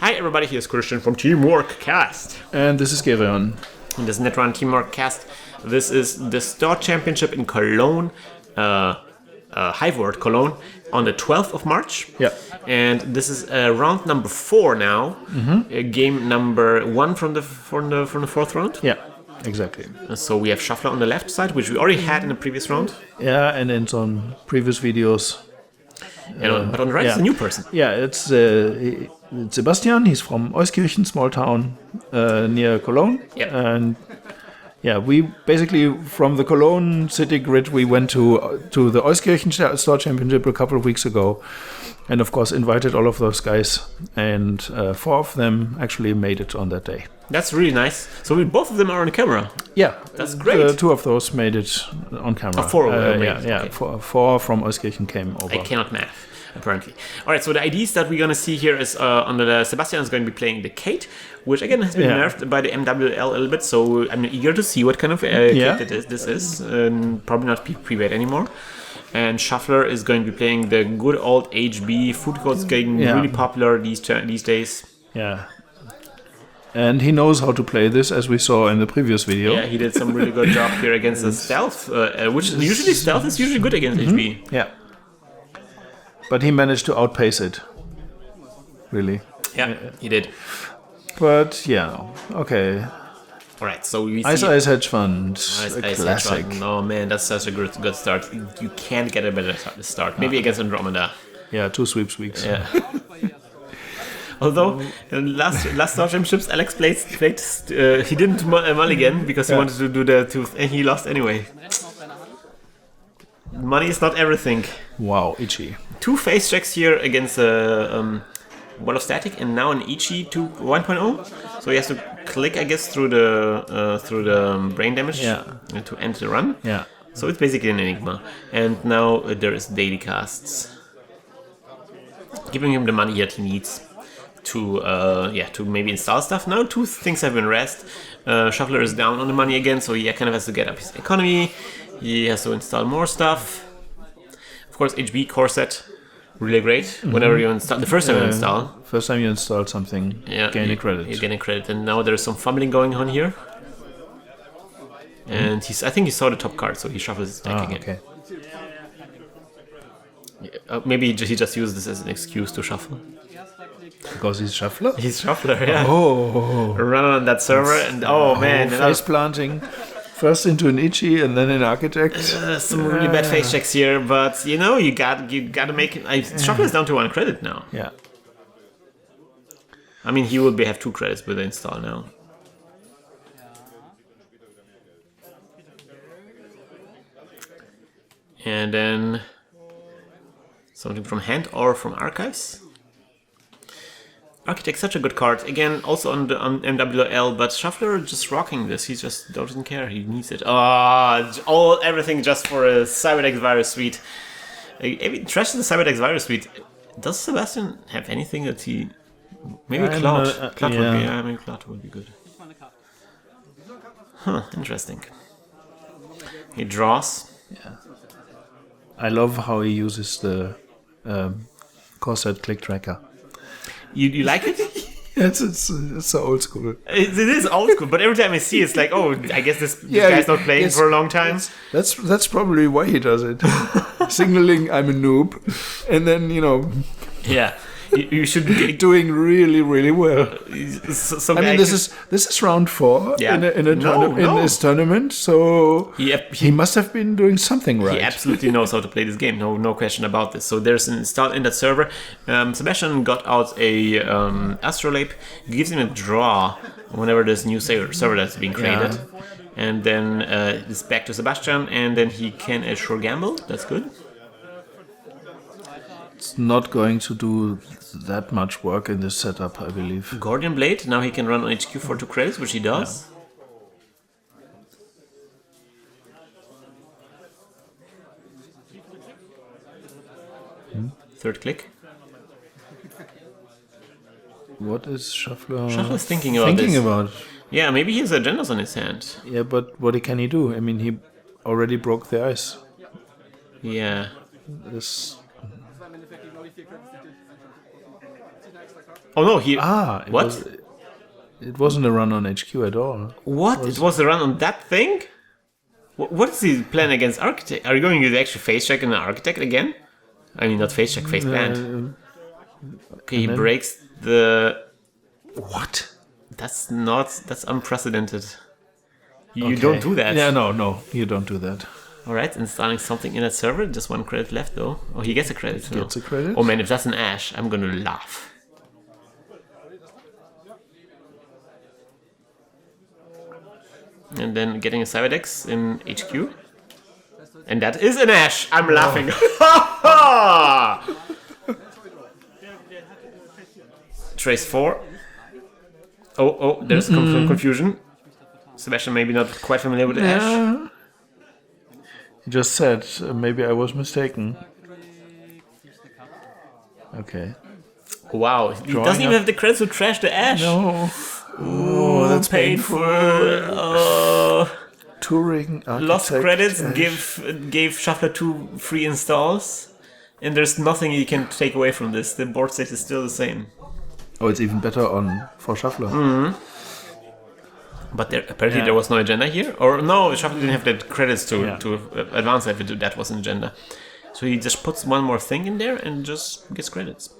Hi everybody, here's Krystian from TeamworkCast. And this is Gereon. And this is Netrunner TeamworkCast. This is the Star Championship in Cologne, Hiveworld Cologne, on the 12th of March. Yeah. And this is round number 4 now. Game number 1 from the fourth round. Yeah, exactly. So we have Shuffler on the left side, which we already had in the previous round. Yeah, and in some previous videos. But on the right is a new person. Yeah, it's Sebastian. He's from Euskirchen, small town near Cologne. Yeah. And yeah, we basically, from the Cologne city grid, we went to the Euskirchen Star Championship a couple of weeks ago. And of course, invited all of those guys. And 4 of them actually made it on that day. That's really nice. So both of them are on camera. Yeah. That's great. 2 of those made it on camera. 4 of them yeah. Okay. 4 from Euskirchen came over. I cannot math, apparently. All right, so the IDs that we're going to see here is on the Sebastian is going to be playing the Kate, which again has been nerfed by the MWL a little bit. So I'm eager to see what kind of Kate this is. Probably not pre-made anymore. And Shuffler is going to be playing the good old HB. Food code's getting really popular these days. Yeah. And he knows how to play this, as we saw in the previous video. Yeah, he did some really good job here against the stealth, which usually stealth is usually good against HB. Yeah. But he managed to outpace it. Really. Yeah, he did. But yeah, okay. All right, so we see Ice Hedge Fund, Ice classic. Oh man, that's such a good start. You can't get a better start. Maybe against Andromeda. Yeah, 2 sweeps weeks. Yeah. Although in last Star Championships, Alex played he didn't mulligan because he wanted to do the tooth, and he lost anyway. Money is not everything. Wow, itchy. 2 face checks here against Wall of Static, and now an Ichi 1.0. So he has to click, I guess, through the brain damage to end the run. Yeah. So it's basically an enigma. And now there is daily casts, giving him the money that he needs to maybe install stuff. Now 2 things have been rest. Shuffler is down on the money again, so he kind of has to get up his economy. He has to install more stuff. Of course, HB core set, really great. Whenever you install, the first time you install. First time you install something, gaining credit. You're getting credit, and now there's some fumbling going on here. And I think he saw the top card, so he shuffles his deck again. Okay. Maybe he just used this as an excuse to shuffle. Because he's Shuffler? He's Shuffler, yeah. Oh. Run on that server, and man. Face planting. First into an Ichi and then an Architect. Some really bad face checks here, but you got to make it. Shuffler is down to 1 credit now. Yeah. I mean, he will have 2 credits with the install now. And then something from hand or from archives. Architect, such a good card. Again, also on MWL, but Shuffler just rocking this. He just doesn't care. He needs it. Everything just for a Cyberdex virus suite. Trash the Cyberdex virus suite. Does Sebastian have anything that he? Maybe Cloud. Maybe Cloud would be good. Huh? Interesting. He draws. Yeah. I love how he uses the corset click tracker. You like it? Yes, it's so old school. It is old school, but every time I see it, it's like, I guess this guy's not playing for a long time. That's probably why he does it. Signaling I'm a noob, and then Yeah, you should be doing really, really well. I mean, this is round 4 in this tournament, so he must have been doing something right. He absolutely knows how to play this game. No question about this. So there's an install in that server. Sebastian got out a Astrolabe, gives him a draw whenever there's a new server that's being created, and then it's back to Sebastian, and then he can assure gamble. That's good. It's not going to do that much work in this setup, I believe. Gordian Blade, now he can run on HQ for 2 credits, which he does. Yeah. Third click. What is Shuffler? Shuffler's thinking about this. Yeah, maybe he has agendas on his hand. Yeah, but what can he do? I mean, he already broke the ice. Yeah. Oh no, he... What? It wasn't a run on HQ at all. What? It was a run on that thing? What is the plan against Architect? Are you going to actually face check an Architect again? I mean, not face check, face plant. Okay, he breaks the... What? That's unprecedented. You don't do that. Yeah, no, you don't do that. Alright, installing something in that server. Just 1 credit left though. Oh, he gets a credit. Gets a credit. Oh man, if that's an Ash, I'm gonna laugh. And then getting a Cyberdex in HQ. And that is an Ash! I'm laughing. Trace 4. Oh, there's confusion. Sebastian maybe not quite familiar with the Ash. He just said, maybe I was mistaken. Okay. Wow, he doesn't even have the credits to trash the Ash. No. Oh, that's painful. Touring Architect Lost credits Ash. gave Shuffler 2 free installs. And there's nothing you can take away from this. The board state is still the same. Oh, it's even better for Shuffler. But apparently there was no agenda here. Or no, Shuffler didn't have the credits to advance if that was an agenda. So he just puts one more thing in there and just gets credits.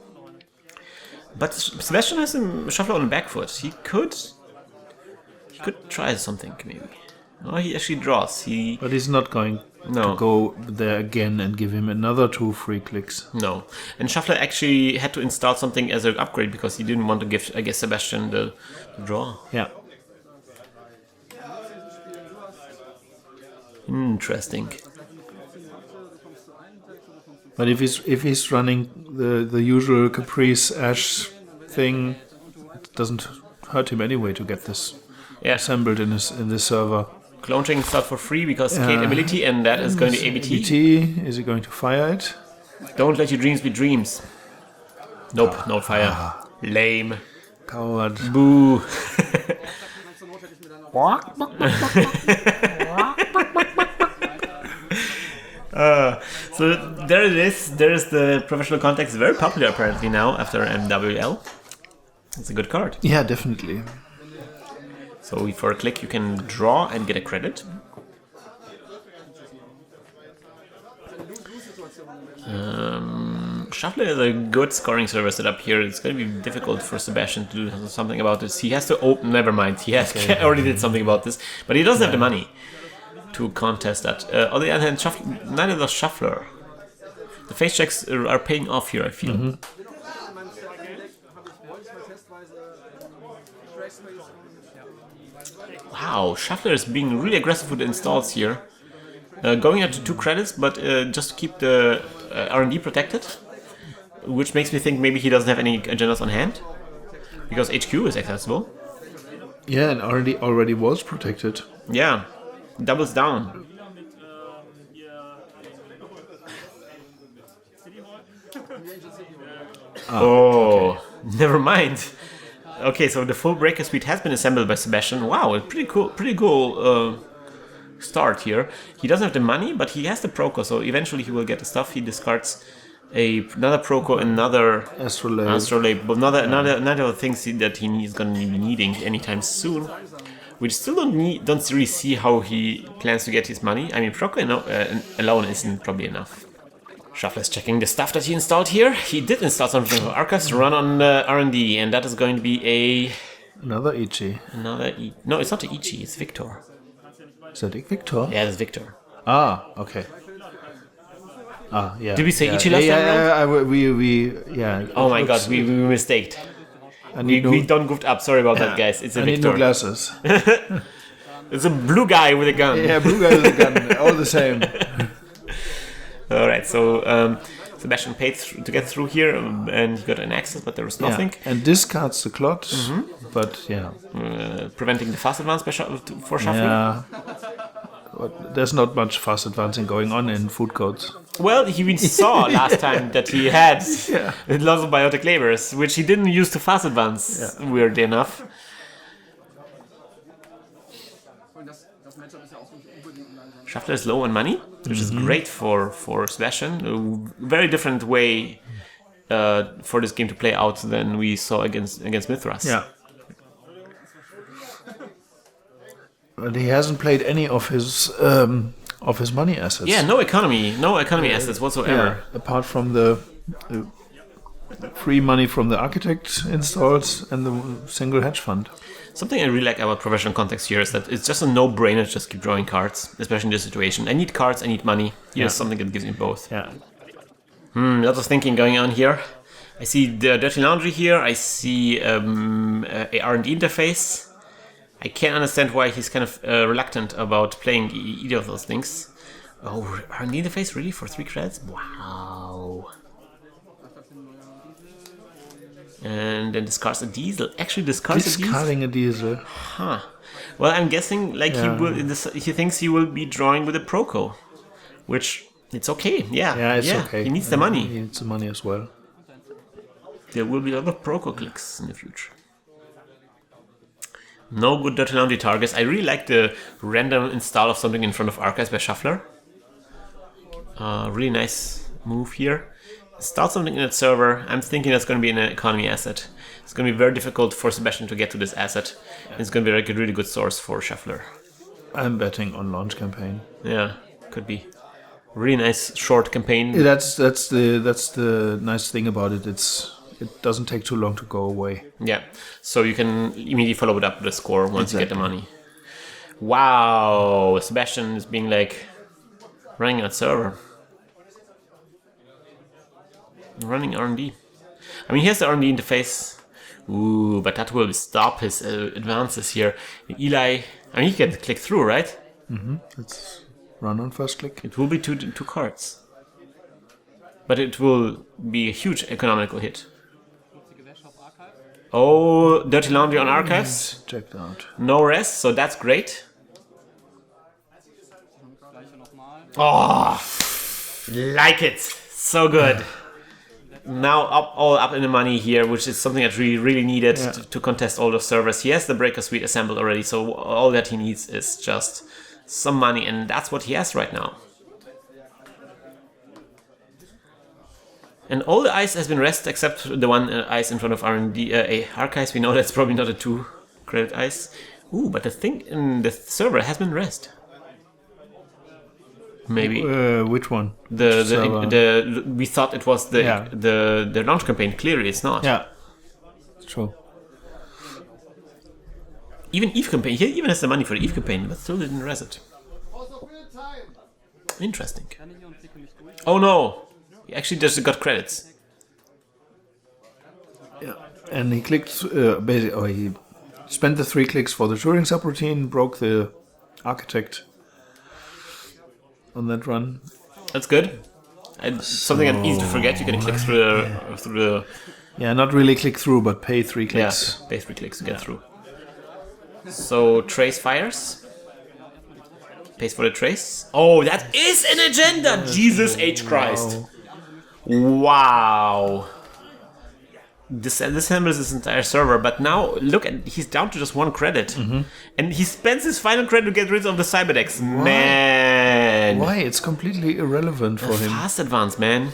But Sebastian has a Shuffler on the back foot. He could try something maybe. Oh, he actually draws. But he's not going to go there again and give him another 2 free clicks. No. And Shuffler actually had to install something as an upgrade because he didn't want to give, I guess, Sebastian the draw. Yeah. Interesting. But if he's running the usual Caprice Ash thing, it doesn't hurt him anyway to get this assembled in this server. Clone training start for free because Kate ability, and that is going to ABT. ABT, is he going to fire it? Don't let your dreams be dreams. Nope, no fire. Lame. Coward. Boo. So there it is. There is the professional context. Very popular apparently now after MWL. It's a good card. Yeah, definitely. So for a click you can draw and get a credit. Shuffler is a good scoring server set up here. It's going to be difficult for Sebastian to do something about this. He has to open. Never mind. He has already did something about this, but he doesn't have the money to contest that. On the other hand, neither does Shuffler. The face checks are paying off here, I feel. Wow, Shuffler is being really aggressive with the installs here. Going up to 2 credits, but just to keep the R&D protected. Which makes me think maybe he doesn't have any agendas on hand. Because HQ is accessible. Yeah, and already was protected. Yeah, doubles down. Oh, never mind. Okay, so the full breaker suite has been assembled by Sebastian. Wow, a pretty cool start here. He doesn't have the money, but he has the Proco, so eventually he will get the stuff. He discards another Proco, another Astrolabe, but another things that he is going to be needing anytime soon. We still don't really see how he plans to get his money. I mean, Proco alone isn't probably enough. Shuffler's checking the stuff that he installed here. He did install something for Archives to run on R&D, and that is going to be another Ichi. No, it's not the Ichi, it's Victor. Is that Victor? Yeah, that's Victor. Ah, okay. Yeah. Did we say Ichi last time? Yeah. Oh my god, we mistaked. We don't goofed up. Sorry about that, guys. It's a Victor. I need new glasses. It's a blue guy with a gun. Yeah, blue guy with a gun. All the same. Alright, so Sebastian paid to get through here, and he got an access, but there was nothing. Yeah. And discards the clot, but yeah. Preventing the fast advance for Shuffler. Yeah. But there's not much fast advancing going on in food codes. Well, we saw last time that he had lots of biotic labors, which he didn't use to fast advance, weirdly enough. Shuffler is low on money, which is great for Sebastian. A very different way for this game to play out than we saw against Mithras. Yeah. But he hasn't played any of his money assets. Yeah, no economy assets whatsoever. Yeah, apart from the free money from the architect installed and the single hedge fund. Something I really like about professional context here is that it's just a no-brainer to just keep drawing cards, especially in this situation. I need cards, I need money. Here's something that gives me both. Yeah. Lots of thinking going on here. I see the Dirty Laundry here. I see a R&D interface. I can't understand why he's kind of reluctant about playing either of those things. Oh, R&D interface really for 3 credits? Wow. And then discards a diesel. Actually discards a diesel. Discarding a diesel. Huh. Well, I'm guessing like he thinks he will be drawing with a Proco, which it's okay. Yeah, it's okay. He needs the money. He needs the money as well. There will be a lot of Proco clicks in the future. No good Dirty Laundry targets. I really like the random install of something in front of Archives by Shuffler. Really nice move here. Start something in that server. I'm thinking that's going to be an economy asset. It's going to be very difficult for Sebastian to get to this asset. It's going to be like a really good source for Shuffler. I'm betting on launch campaign. Yeah, could be. Really nice short campaign. That's the nice thing about it. It doesn't take too long to go away. Yeah, so you can immediately follow it up with a score once you get the money. Wow, Sebastian is being like running that server. Running R&D. I mean, here's the R&D interface. Ooh, but that will stop his advances here. Eli, I mean, he can click through, right? Mm-hmm. Let's run on first click. It will be two cards. But it will be a huge economical hit. Oh, Dirty Laundry on Archives. Checked out. No rest, so that's great. Oh, like it. So good. Now all up in the money here, which is something that really, really needed to contest all those servers. He has the Breaker Suite assembled already, so all that he needs is just some money, and that's what he has right now. And all the ice has been rest except the one ice in front of R&D Archives. We know that's probably not a 2-credit ice. Ooh, but the thing in the server has been rest. Maybe. Which one? We thought it was the launch campaign. Clearly, it's not. Yeah, it's true. Even EVE campaign. He even has the money for the EVE campaign, but still didn't res it. Interesting. Oh no! He actually just got credits. Yeah, and he clicked. He spent the 3 clicks for the Turing subroutine, broke the architect on that run. That's good. Something that's easy to forget. You can click through the. Yeah, not really click through, but pay 3 clicks. Yeah, pay 3 clicks to get through. So Trace fires. Pays for the trace. Oh, that is an agenda. Jesus H Christ. Wow. This handles this entire server, but now look at he's down to just 1 credit, and he spends his final credit to get rid of the Cyberdex. Man, why? It's completely irrelevant for him. Fast advance, man.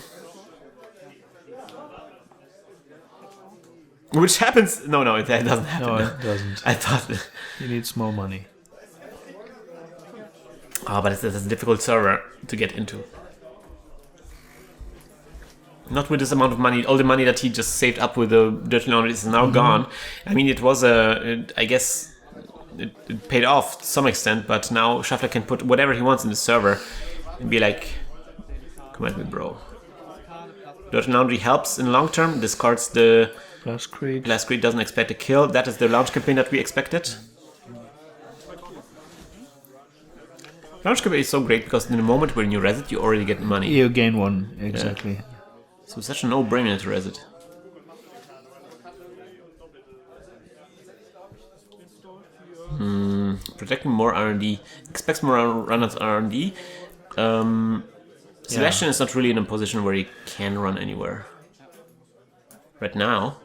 Which happens? No, that doesn't happen. No, it doesn't. I thought he needs more money. Oh, but it's a difficult server to get into. Not with this amount of money. All the money that he just saved up with the Dirty Laundry is now gone. I mean, it was I guess it paid off to some extent, but now Shuffler can put whatever he wants in the server and be like, come at me, bro. Dirty Laundry helps in long term, discards the Last Creed. Last Creed, doesn't expect a kill. That is the launch campaign that we expected. Launch campaign is so great because in the moment when you res it, you already get money. You gain 1, exactly. Yeah. So it's such a no-brainer to res it. Protecting more R&D. Expects more runners R&D. Sebastian is not really in a position where he can run anywhere. Right now.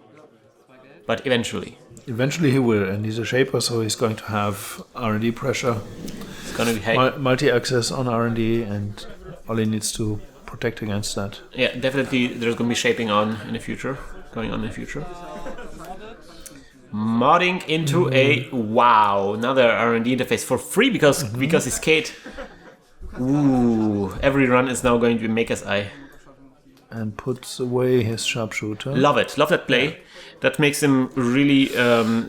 But eventually. Eventually he will, and he's a shaper, so he's going to have R&D pressure. It's going to be multi-access on R&D, and all he needs to protect against that. Yeah, definitely there's going to be shaping on in the future. Going on in the future. Modding into a another R&D interface for free because he's Kate. Ooh, every run is now going to be Maker's Eye. And puts away his sharpshooter. Love it. Love that play. Yeah. That makes him really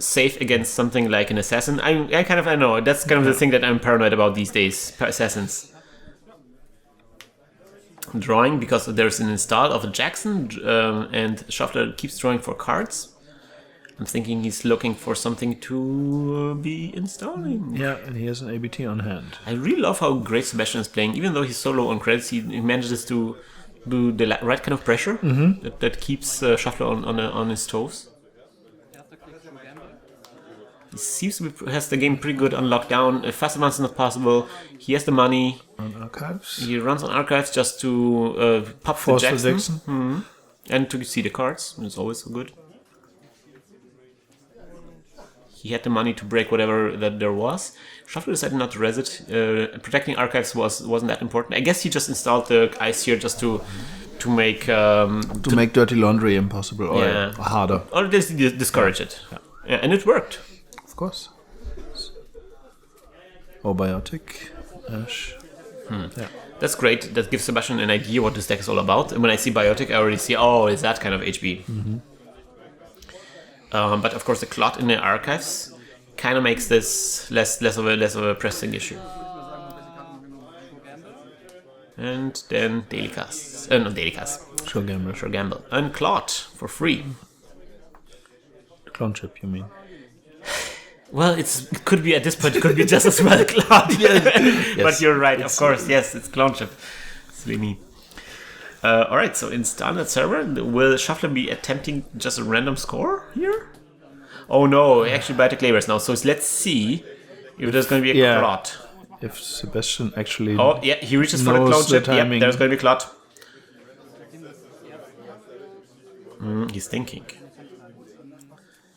safe against something like an assassin. I know. That's kind of the thing that I'm paranoid about these days. Assassins. Drawing because there's an install of a Jackson and Shuffler keeps drawing for cards. I'm thinking he's looking for something to be installing. Yeah, and he has an ABT on hand. I really love how great Sebastian is playing. Even though he's so low on credits, he manages to do the right kind of pressure that keeps Shuffler on his toes. He seems to has the game pretty good on lockdown. Fast advance is not possible. He has the money. On archives. He runs on archives just to pop Force the Jackson. And to see the cards. It's always so good. He had the money to break whatever that there was. Shuffler decided not to res it. Protecting archives wasn't that important. I guess he just installed the ice here just to make make dirty laundry impossible or harder. Or just discourage it. Yeah, and it worked. Of course. Or biotic. Ash. Yeah. That's great. That gives Sebastian an idea what this deck is all about. And when I see biotic, I already see, it's that kind of HB. But of course, the clot in the archives kind of makes this less of a pressing issue. And then daily casts. Not daily casts. Sure gamble. And clot for free. Clone chip, you mean? Well, it could be at this point. It could be just as well clone. Yes. But you're right. Of course, yes, it's clone chip. Silly me. All right. So in standard server, will Shuffler be attempting just a random score here? Oh no! Actually, Biotic Labors now. So let's see if there's going to be a clot. If Sebastian actually. Oh yeah, he reaches for the clone chip. Yep, there's going to be a clot. He's thinking.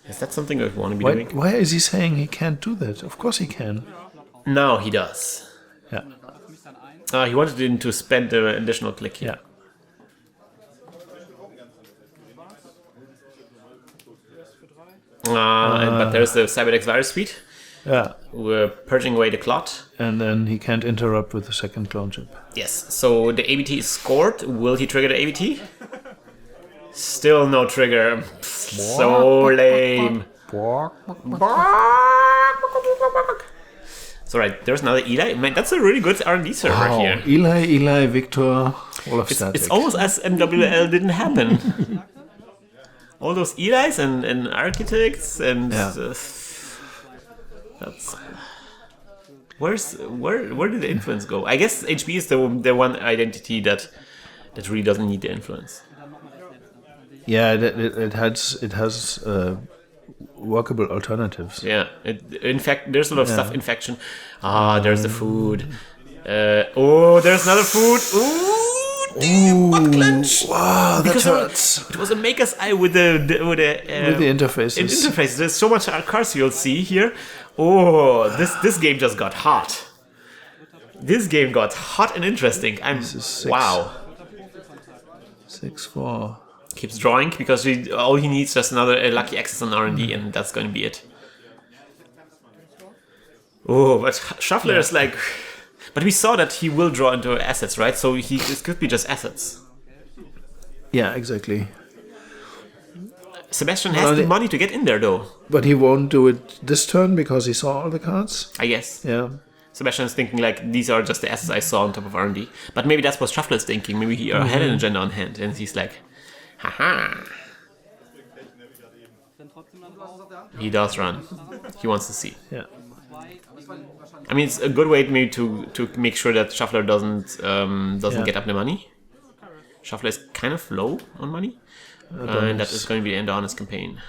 Is that something we want to be doing? Why is he saying he can't do that? Of course he can. No, he does. Yeah. He wanted him to spend the additional click here. Yeah. But there's the Cyberdex virus speed. Yeah. We're purging away the clot. And then he can't interrupt with the second clone chip. Yes. So the ABT is scored. Will he trigger the ABT? Still no trigger. So lame. So right, there's another Eli. Man, that's a really good R&D server here. Eli, Victor, all of static. It's almost as MWL didn't happen. All those Elis and architects and that's where did the influence go? I guess HB is the one identity that really doesn't need the influence. Yeah, it has workable alternatives. Yeah, in fact, there's a lot of stuff. Infection. There's the food. There's another food. Butt clench. Wow, that hurts. It was a Maker's Eye with the interfaces. Interfaces. There's so much cards you'll see here. This game just got hot. This game got hot and interesting. Wow. 6-4. Keeps drawing because all he needs is just another lucky access on R&D, and that's going to be it. But Shuffler is like... But we saw that he will draw into assets, right? So this could be just assets. Yeah, exactly. Sebastian has the money to get in there, though. But he won't do it this turn because he saw all the cards? I guess. Yeah. Sebastian is thinking, like, these are just the assets I saw on top of R&D. But maybe that's what Shuffler is thinking. Maybe he had an agenda on hand, and he's like... Haha. He does run. He wants to see. Yeah. I mean, it's a good way maybe to make sure that Shuffler doesn't get up the money. Shuffler is kind of low on money, and that is going to be the end of Adonis campaign.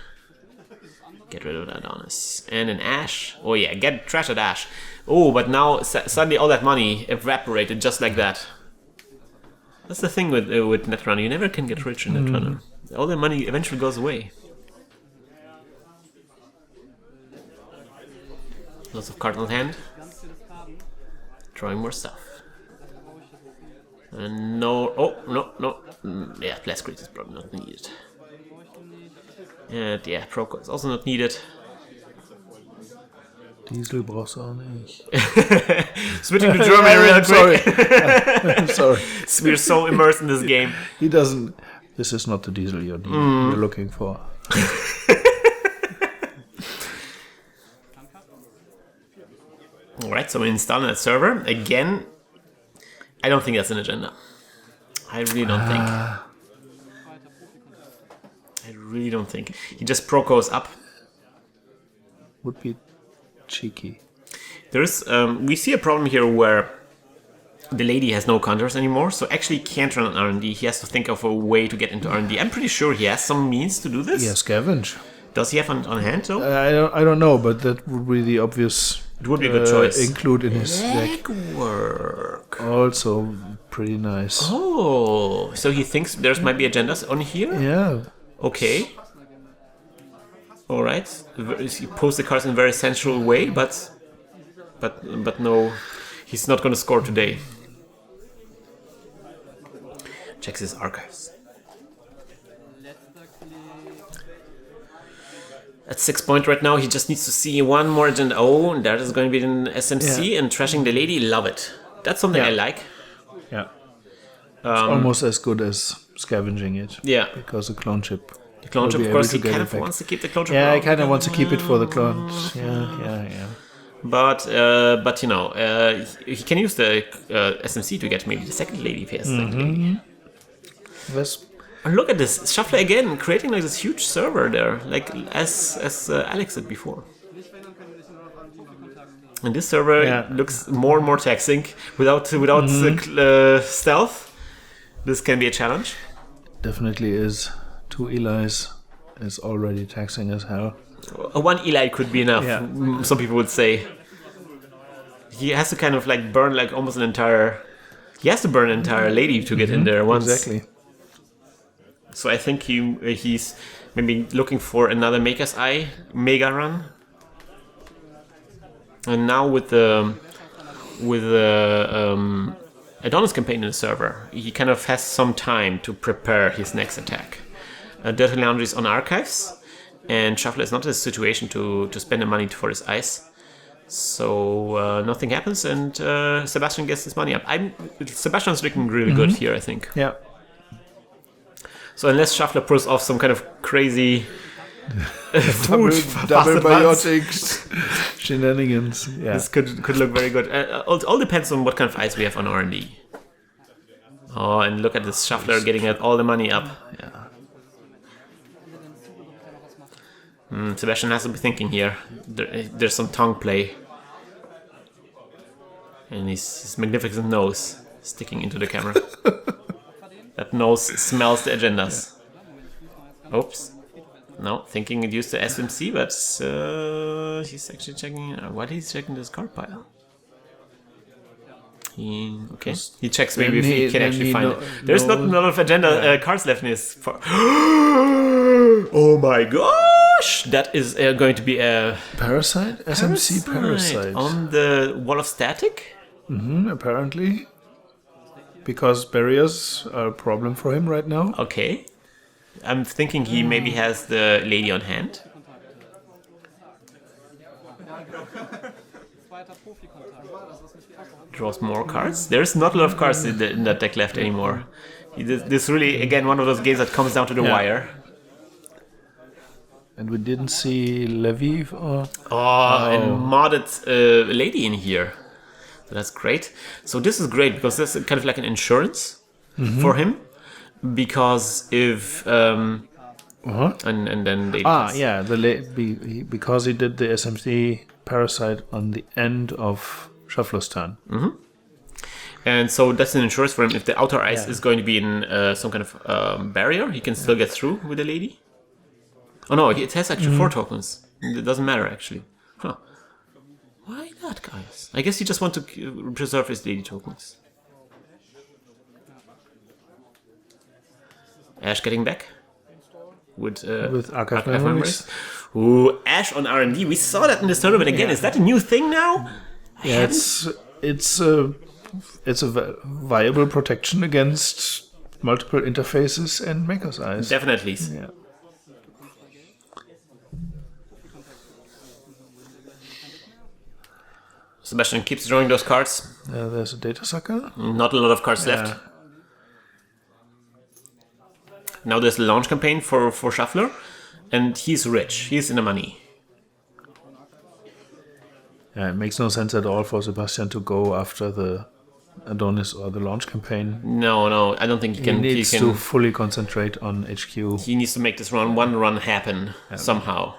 Get rid of that Adonis and an Ash. Oh yeah, get trash at Ash. But now suddenly all that money evaporated just like that. That's the thing with Netrunner. You never can get rich in Netrunner. All the money eventually goes away. Lots of cards on hand. Drawing more stuff. No. Oh, no. Yeah, Blast Grid is probably not needed. And yeah, Proco is also not needed. Diesel brauchst du auch nicht. Switching to German real quick. I'm sorry. We're so immersed in this game. He doesn't. This is not the diesel you're looking for. Alright, so we install that server. Again, I don't think that's an agenda. I really don't think. I really don't think. He just procos up. Would be cheeky. There's we see a problem here where the lady has no counters anymore, so actually can't run R&D. He has to think of a way to get into R&D. I'm pretty sure he has some means to do this. Yeah, scavenge. Does he have on hand though? I don't know, but that would be the obvious. It would be a good choice. Include in his deck. Legwork. Also pretty nice. Oh, so he thinks there's might be agendas on here? Yeah. Okay. Alright. He posts the cards in a very sensual way, but no, he's not going to score today. Checks his archives. At 6 point right now, he just needs to see one more agenda. Oh, and that is going to be an SMC and trashing the lady. Love it. That's something I like. Yeah. It's almost as good as scavenging it. Yeah. Because the clone chip. The clone chip, of course, he kind of wants to keep the clone chip. Yeah, he kind of wants to keep it for the clones. Yeah. But you know, he can use the SMC to get maybe the second lady if he has the second lady. Yes. And look at this, Shuffler again, creating like this huge server there, like as Alex did before. And this server looks more and more taxing without stealth. This can be a challenge. Definitely is. 2 Eli's is already taxing as hell. One Eli could be enough, some people would say. He has to kind of like burn like almost an entire... He has to burn an entire lady to get in there once. Exactly. So I think he's maybe looking for another Maker's Eye mega run. And now with the Adonis campaign in the server, he kind of has some time to prepare his next attack. Dirty Laundry is on archives, and Shuffler is not in a situation to spend the money for his ice. So nothing happens, and Sebastian gets his money up. Sebastian's looking really good here, I think. Yeah. So unless Shuffler pulls off some kind of crazy double biotics shenanigans. Yeah. This could look very good. All depends on what kind of ice we have on R&D. Oh, and look at this Shuffler getting all the money up. Yeah. Sebastian has to be thinking here. There's some tongue play. And his magnificent nose sticking into the camera. That nose smells the agendas. Oops. No, thinking it used the SMC, but he's actually checking... Why is he checking this card pile? He checks maybe if he can actually find it. There's not a lot of agenda cards left in his... Oh my gosh! That is going to be a... Parasite? SMC Parasite. On the Wall of Static? Apparently. Because barriers are a problem for him right now. Okay. I'm thinking he maybe has the lady on hand. Draws more cards. There's not a lot of cards in that deck left anymore. This really, again, one of those games that comes down to the wire. And we didn't see Levy or... and modded lady in here. So that's great. So this is great because this is kind of like an insurance for him. Because if... and then they... because he did the SMC Parasite on the end of Shuffler's turn. And so that's an insurance for him. If the outer ice is going to be in some kind of barrier, he can still get through with the lady. Oh no, it has actually 4 tokens. It doesn't matter actually. Huh. Why not, guys? I guess you just want to preserve his lady tokens. Ash getting back with Archive Memories. Ooh, Ash on R&D. We saw that in this tournament again. Is that a new thing now? It's it's a viable protection against multiple interfaces and maker's eyes. Definitely. Yeah. Sebastian keeps drawing those cards. There's a data sucker. Not a lot of cards left. Now there's a launch campaign for Shuffler, and he's rich. He's in the money. Yeah, it makes no sense at all for Sebastian to go after the Adonis or the launch campaign. No, I don't think he can. He needs to fully concentrate on HQ. He needs to make this one run happen somehow.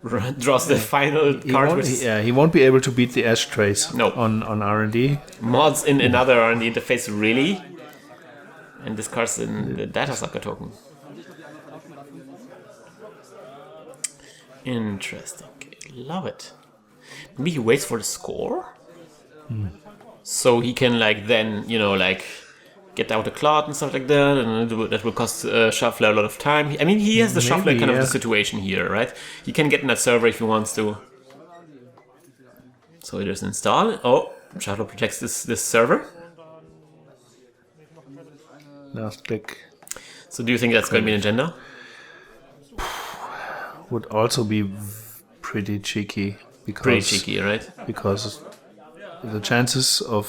Draws the final card. He won't be able to beat the ashtrays on R&D. Mods in another R&D interface, really? And discards in the data sucker token. Interesting. Love it. Maybe he waits for the score? So he can then, get out a cloud and stuff like that, and that will cost Shuffler a lot of time. I mean, he has the Shuffler kind of the situation here, right? He can get in that server if he wants to. So it is install. Oh, Shuffler protects this server. Last click. So do you think that's going to be an agenda? Would also be pretty cheeky. Right? Because the chances of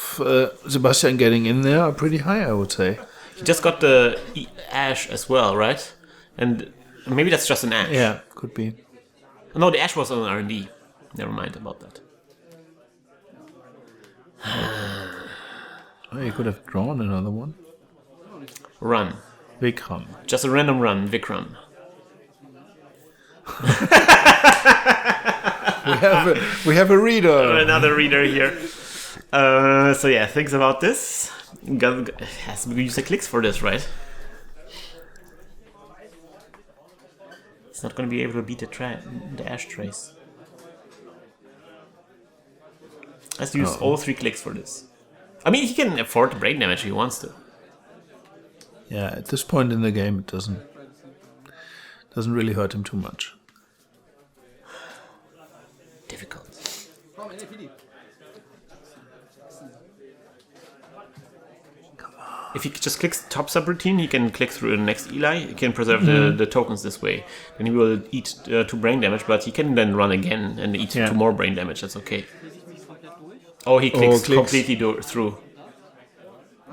Sebastian getting in there are pretty high, I would say. He just got the Ash as well, right? And maybe that's just an Ash. Yeah, could be. No, the Ash was on R&D. Never mind about that. You could have drawn another one. Run. Vikram. Just a random run, Vikram. we have a reader. Another reader here. So yeah, things about this. Has to use the clicks for this, right? It's not going to be able to beat the ashtrays. Has to use all 3 clicks for this. I mean, he can afford the brain damage if he wants to. Yeah, at this point in the game, it doesn't really hurt him too much. Difficult. If he just clicks top subroutine, he can click through the next Eli. He can preserve the tokens this way. Then he will eat 2 brain damage, but he can then run again and eat 2 more brain damage. That's okay. Oh, he clicks completely through.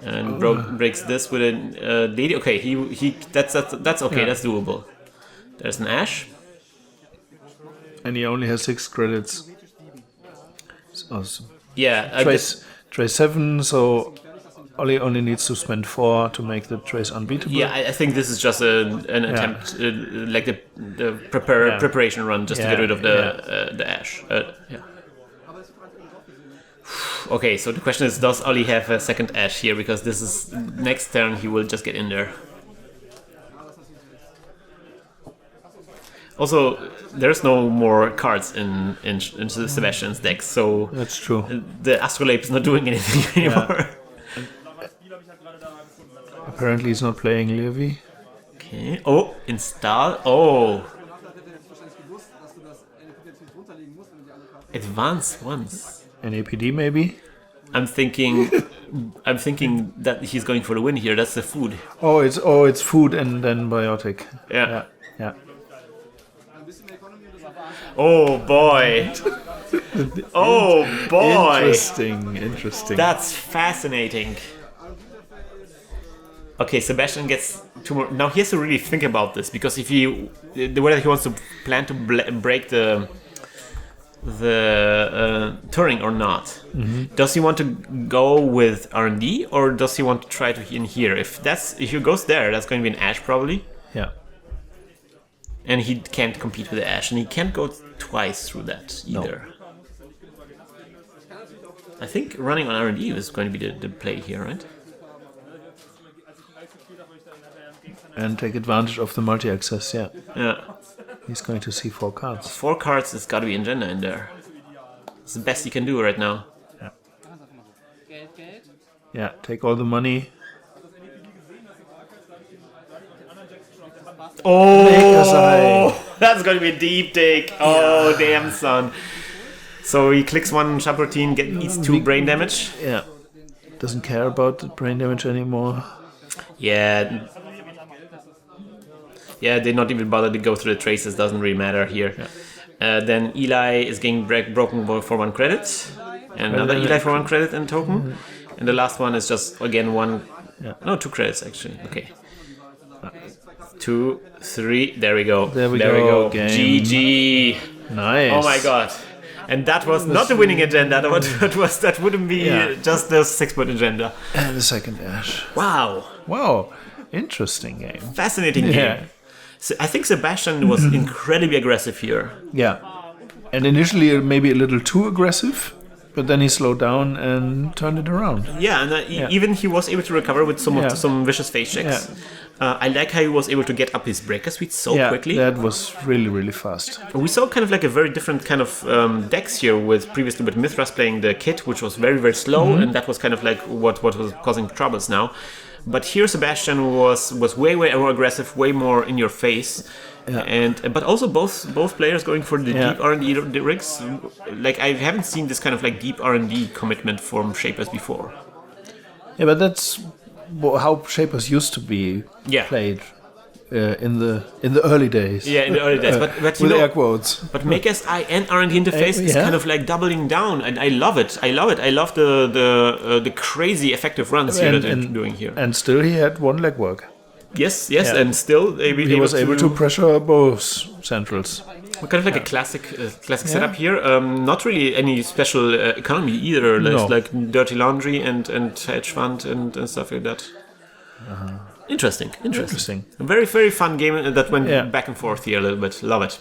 And breaks this with a lady. Okay, that's okay. That's doable. There's an Ash, and he only has 6 credits. Awesome. Yeah, trace 7. So Ollie only needs to spend 4 to make the trace unbeatable. Yeah, I think this is just an attempt, like the preparation run, just to get rid of the Ash. Okay, so the question is, does Ollie have a second Ash here? Because this is next turn, he will just get in there. Also, there's no more cards in Sebastian's deck, so that's true. The Astrolabe is not doing anything anymore. Apparently, he's not playing Levi. Okay. Oh, install. Oh. Advanced ones. An APD maybe? I'm thinking that he's going for the win here. That's the food. It's food and then biotic. Yeah. Oh boy. Oh boy. Interesting. That's fascinating. Okay, Sebastian gets 2 more. Now he has to really think about this, because whether he wants to plan to break the Turing or not. Mm-hmm. Does he want to go with R&D, or does he want to try to in here? If he goes there, that's going to be an Ash probably. Yeah. And he can't compete with the Ash, and he can't go twice through that either. No. I think running on R&D is going to be the play here, right? And take advantage of the multi-access, yeah. Yeah. He's going to see 4 cards. 4 cards, there's got to be agenda in there. It's the best he can do right now. Yeah, take all the money. Oh, that's going to be a deep take. Oh, damn, son. So he clicks one subroutine, eats 2 brain damage. Yeah. Doesn't care about the brain damage anymore. Yeah. Yeah, they not even bother to go through the traces, doesn't really matter here. Yeah. Then Eli is getting broken for 1 credit. And another Eli for 1 credit and token. Mm-hmm. And the last one is just, again, 1... Yeah. No, 2 credits, actually. Okay. 2, 3, there we go. There we go. GG. Nice. Oh my god. And that was not the winning agenda. That wouldn't be just the 6-point agenda. And the second dash. Wow. Interesting game. Fascinating game. Yeah. So I think Sebastian was incredibly aggressive here. Yeah. And initially maybe a little too aggressive, but then he slowed down and turned it around. Yeah, and even he was able to recover with some vicious face checks. Yeah. I like how he was able to get up his breaker speed so quickly. Yeah, that was really, really fast. We saw kind of like a very different kind of decks here with previously with Mithras playing the kit, which was very, very slow, and that was kind of like what was causing troubles now. But here Sebastian was way more aggressive, way more in your face. Yeah. But also both players going for the deep R&D rigs. Like I haven't seen this kind of like deep R&D commitment from Shapers before. Yeah, but that's how Shapers used to be played in the early days. Yeah, in the early days. But with air quotes. But Maker's Eye and R&D interface is kind of like doubling down, and I love it. I love the crazy effective runs here that they're doing here. And still he had 1 legwork. Yes, and still he was able to pressure both centrals. Kind of like a classic setup here. Not really any special economy either. There's like Dirty Laundry and Hedge Fund and stuff like that. Interesting. A very, very fun game that went back and forth here a little bit. Love it.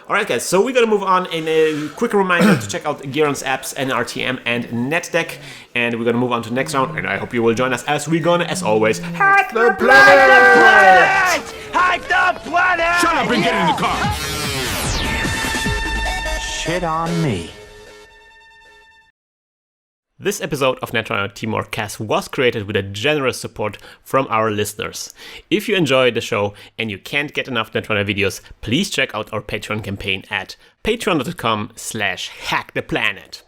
Alright guys, so we're gonna move on. In a quick reminder to check out Gereon's apps, NRTM and NetDeck. And we're gonna move on to the next round, and I hope you will join us as we're gonna, as always, hack the planet! Hack the planet! Shut up and get in the car! Shit on me. This episode of Netrunner TeamworkCast was created with a generous support from our listeners. If you enjoy the show and you can't get enough Netrunner videos, please check out our Patreon campaign at patreon.com/hacktheplanet.